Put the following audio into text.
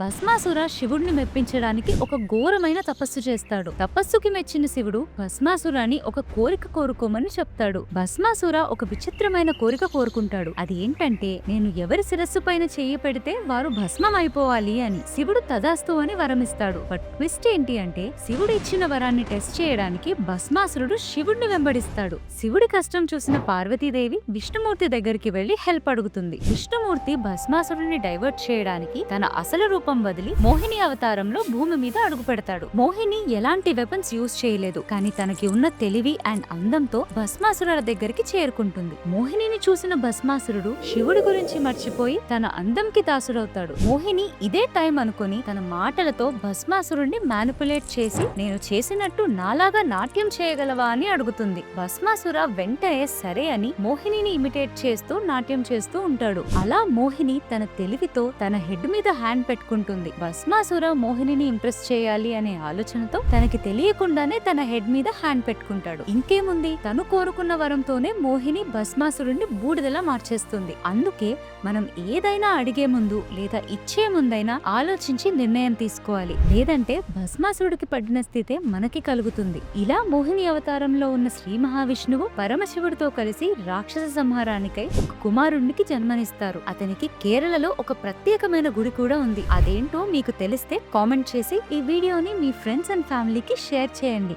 భస్మాసుర శివుడిని మెప్పించడానికి ఒక ఘోరమైన తపస్సు చేస్తాడు. తపస్సుకి మెచ్చిన శివుడు భస్మాసురాని ఒక కోరిక కోరుకోమని చెప్తాడు. భస్మాసుర ఒక విచిత్రమైన కోరిక కోరుకుంటాడు. అది ఏంటంటే, నేను ఎవరి శిరస్సు పైన చెయ్యి పెడితే వారు భస్మం అయిపోవాలి అని. శివుడు తదాస్తు అని వరమిస్తాడు. బట్ ట్విస్ట్ ఏంటి అంటే, శివుడు ఇచ్చిన వరాన్ని టెస్ట్ చేయడానికి భస్మాసురుడు శివుడిని వెంబడిస్తాడు. శివుడి కష్టం చూసిన పార్వతీదేవి విష్ణుమూర్తి దగ్గరికి వెళ్లి హెల్ప్ అడుగుతుంది. విష్ణుమూర్తి భస్మాసురుడిని డైవర్ట్ చేయడానికి తన అసలు రూపం వదిలి మోహిని అవతారంలో భూమి మీద అడుగు పెడతాడు. మోహిని ఎలాంటి వెపన్స్ యూజ్ చేయలేదు, కానీ తనకి ఉన్న తెలివి అండ్ అందంతో భస్మాసురుల దగ్గరికి చేరుకుంటుంది. మోహినిని చూసిన భస్మాసురుడు శివుడి గురించి మర్చిపోయి తన అందంకి దాసుడవుతాడు. మోహిని ఇదే టైం అనుకుని తన మాటలతో భస్మాసురుడిని మ్యానిపులేట్ చేసి, నేను చేసినట్టు నాలాగా నాట్యం చేయగలవా అని అడుగుతుంది. భస్మాసుర వెంటనే సరే అని మోహినిని ఇమిటేట్ చేస్తూ నాట్యం చేస్తూ ఉంటాడు. అలా మోహిని తన తెలివితో తన హెడ్ మీద హ్యాండ్ పెట్టుకుంటుంది. భస్మాసుర మోహినిని ఇంప్రెస్ చేయాలి అనే ఆలోచనతో తనకి తెలియకుండానే తన హెడ్ మీద హ్యాండ్ పెట్టుకుంటాడు. ఇంకేముంది, తను కోరుకున్న వరంతోనే మోహిని భస్మాసురుడిని బూడిదలా మార్చేస్తుంది. అందుకే మనం ఏదైనా అడిగే ముందు లేదా ఇచ్చే ముందైనా ఆలోచించి నిర్ణయం తీసుకోవాలి, లేదంటే భస్మాసురుడికి పడిన స్థితే మనకి కలుగుతుంది. ఇలా మోహిని అవతారంలో ఉన్న శ్రీ మహావిష్ణువు పరమశివుడితో కలిసి రాక్షస సంహారానికై ఒక కుమారుడికి జన్మనిస్తారు. అతనికి కేరళలో ఒక ప్రత్యేకమైన గుడి కూడా ఉంది. అదేంటో మీకు తెలిస్తే కామెంట్ చేసి ఈ వీడియోని మీ ఫ్రెండ్స్ అండ్ ఫ్యామిలీకి షేర్ చేయండి.